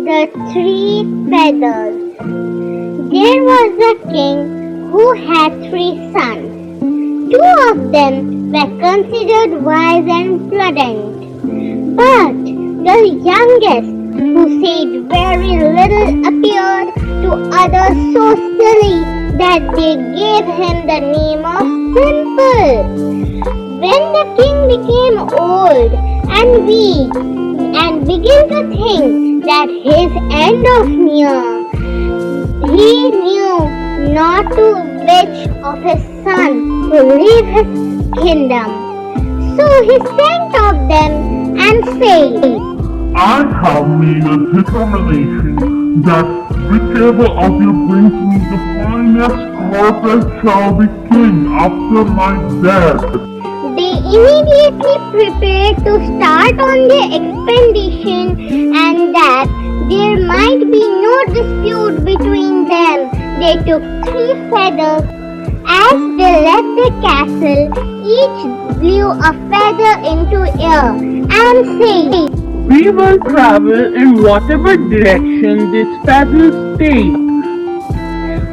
The Three Feathers. There was a king who had three sons. Two of them were considered wise and prudent, but the youngest, who said very little, appeared to others so silly that they gave him the name of Simple. When the king became old and weak and began to think that his end was near, he knew not to which of his sons to leave his kingdom. So he sent of them and said, I have made a determination that whichever of you brings me the finest carpet shall be king after my death. They immediately prepared to start on their expedition, and that there might be no dispute between them, they took 3 feathers. As they left the castle, each blew a feather into air and said, We will travel in whatever direction these feathers take.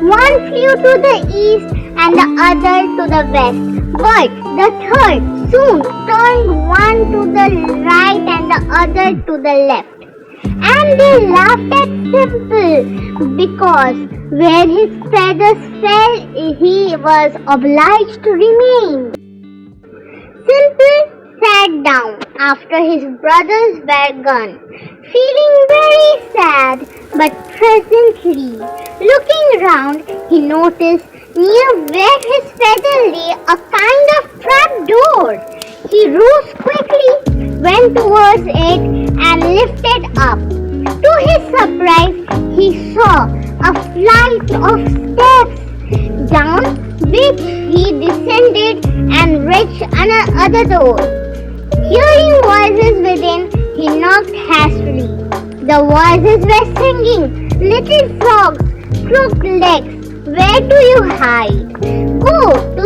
One flew to the east and the other to the west, but the third soon turned one to the right and the other to the left. And they laughed at Simple because where his feathers fell, he was obliged to remain. Simple sat down after his brothers were gone, feeling very sad, but presently, looking round, he noticed near where his feather lay a kind of trap door. He rose quickly, went towards it and lifted up. To his surprise, he saw a flight of steps, down which he descended and reached another door. Hearing voices within, he knocked hastily. The voices were singing, Little frog, crooked legs, where do you hide? Go to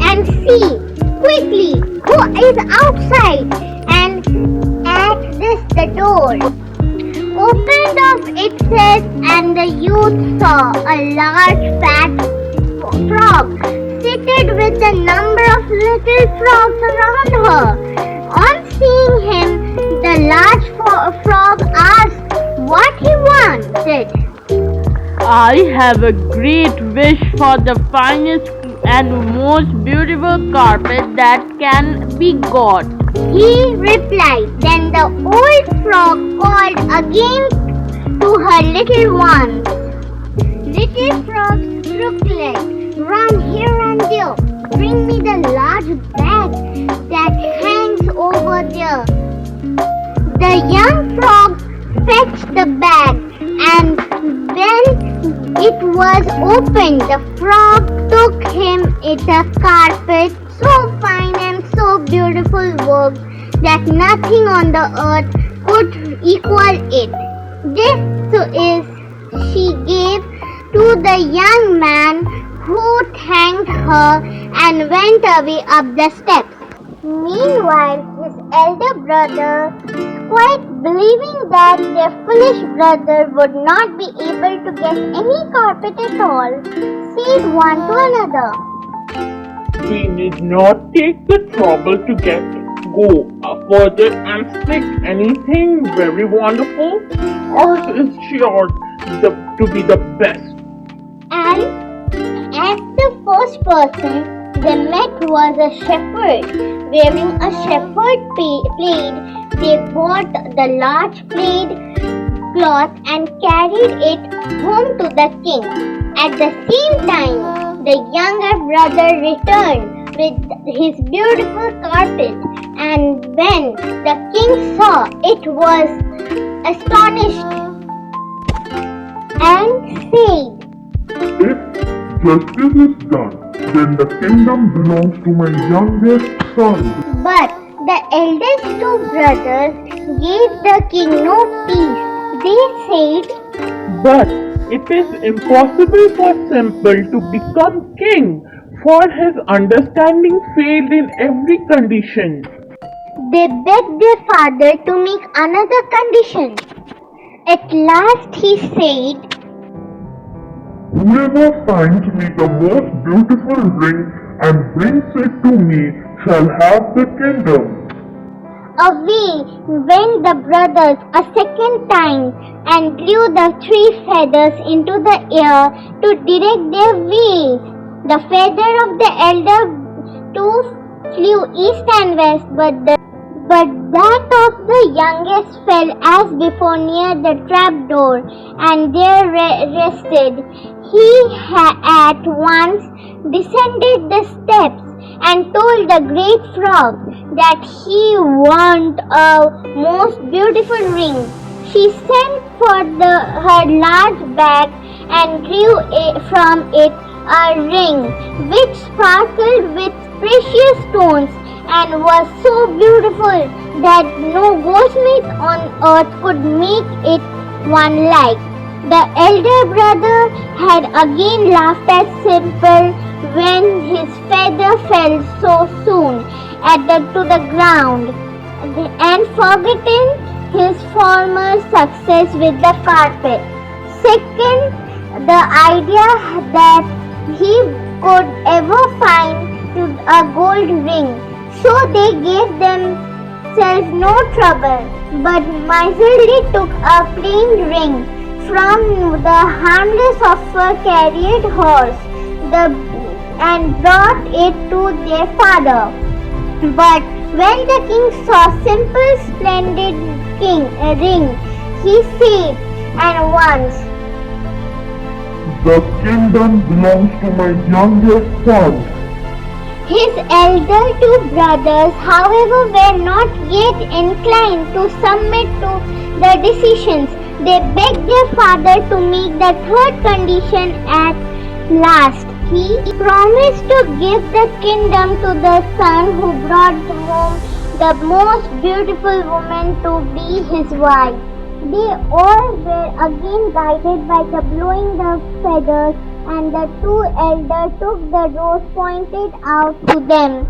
and see quickly who is outside. And at this the door opened of itself, and the youth saw a large fat frog seated with a number of little frogs around her. On seeing him, the large frog asked what he wanted. I have a great wish for the finest and most beautiful carpet that can be got. He replied. Then the old frog called again to her little ones. Little frogs, crooked legs, run here and there. Bring me the large bag that hangs over there. The young frog fetched the bag, and when it was opened, the frog took him it a carpet so fine and so beautiful work that nothing on the earth could equal it. This is she gave to the young man, who thanked her and went away up the steps. Meanwhile, his elder brother, quite believing that their foolish brother would not be able to get any carpet at all, said one to another, We need not take the trouble to go further and seek anything very wonderful. Ours is sure to be the best. And as the first person they met was a shepherd wearing a shepherd plaid. They bought the large plaid cloth and carried it home to the king. At the same time, the younger brother returned with his beautiful carpet, and when the king saw it, was astonished and said, If justice is done, then the kingdom belongs to my youngest son. But the eldest two brothers gave the king no peace. They said, But it is impossible for Simple to become king, for his understanding failed in every condition. They begged their father to make another condition. At last he said, Whoever finds me the most beautiful ring and brings it to me shall have the kingdom. Away went the brothers a second time and blew the 3 feathers into the air to direct their ways. The feather of the elder 2 flew east and west, but that of the youngest fell as before near the trapdoor and there rested. He at once descended the steps and told the great frog that he wanted a most beautiful ring. She sent for her large bag and drew from it a ring which sparkled with precious stones and was so beautiful that no goldsmith on earth could make it one like. The elder brother had again laughed at Simple when his feather fell so soon to the ground and forgotten his former success with the carpet. Second, the idea that he could ever find a gold ring. So they gave themselves no trouble, but miserly took a plain ring from the harmless of a carried horse and brought it to their father. But when the king saw Simple's splendid ring, he said at once, The kingdom belongs to my youngest son. His elder 2 brothers, however, were not yet inclined to submit to the decisions. They begged their father to make the third condition at last. He promised to give the kingdom to the son who brought home the most beautiful woman to be his wife. They all were again guided by the blowing the feathers, and the 2 elders took the road pointed out to them.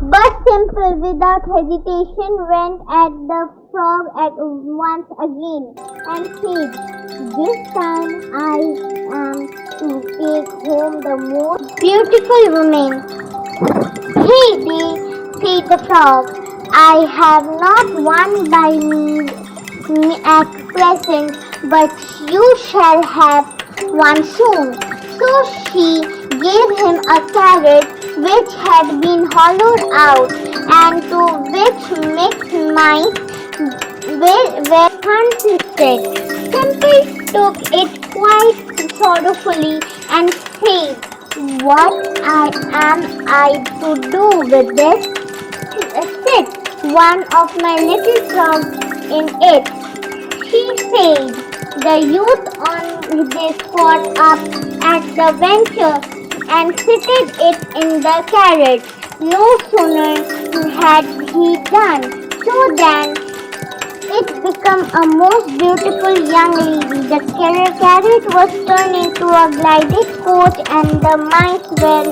But Simple, without hesitation, went at the frog at once again and said, This time I am to take home the most beautiful woman. Hey, said the frog, I have not one by me at present, but you shall have one soon. So she gave him a carrot which had been hollowed out, and to which mixed mice were consisted. Simple took it quite sorrowfully and said, What am I to do with this? Sit one of my little frogs in it. She said. The youth on this caught up at the venture and fitted it in the carrot. No sooner had he done so than it became a most beautiful young lady. The carrot was turned into a glided coach and the mice were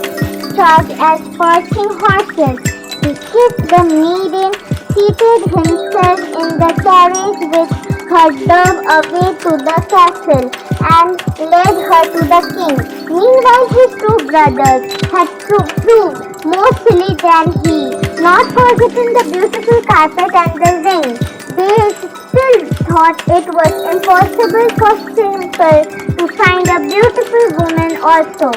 charged as perching horses. He kissed the maiden, seated himself in the carriage with her dove away to the castle and led her to the king. Meanwhile his 2 brothers had proved more silly than he, not forgetting the beautiful carpet and the ring. They still thought it was impossible for Simple to find a beautiful woman also.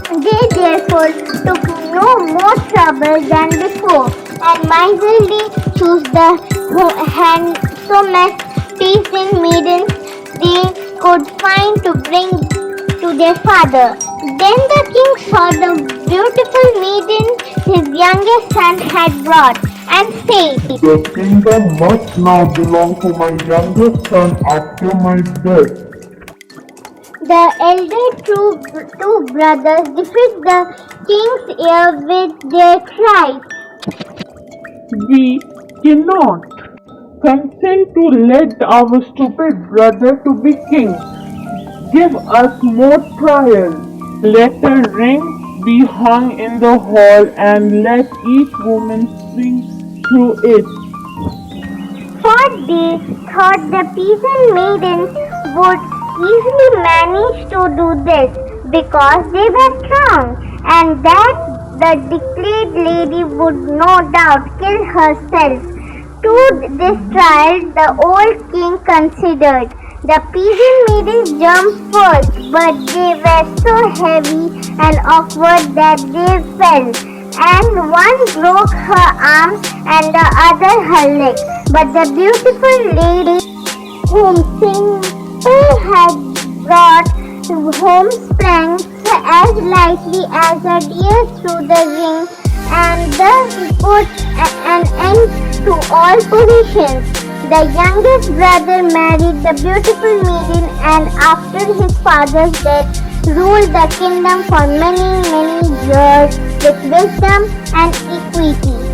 They therefore took no more trouble than before and miserly chose the handsomest pleasing maidens they could find to bring to their father. Then the king saw the beautiful maiden his youngest son had brought and said, The kingdom must now belong to my youngest son after my death. The elder 2 brothers defeated the king's ear with their cries. We cannot consent to let our stupid brother to be king. Give us more trial. Let a ring be hung in the hall and let each woman swing through it. For they thought the peasant maidens would easily manage to do this because they were strong, and that the declared lady would no doubt kill herself. To this trial the old king considered. The peasant maidens jumped first, but they were so heavy and awkward that they fell, and one broke her arms and the other her legs. But the beautiful lady whom Simple had brought home sprang as lightly as a deer through the ring, and thus put an end to all collisions. The youngest brother married the beautiful maiden, and after his father's death ruled the kingdom for many years with wisdom and equity.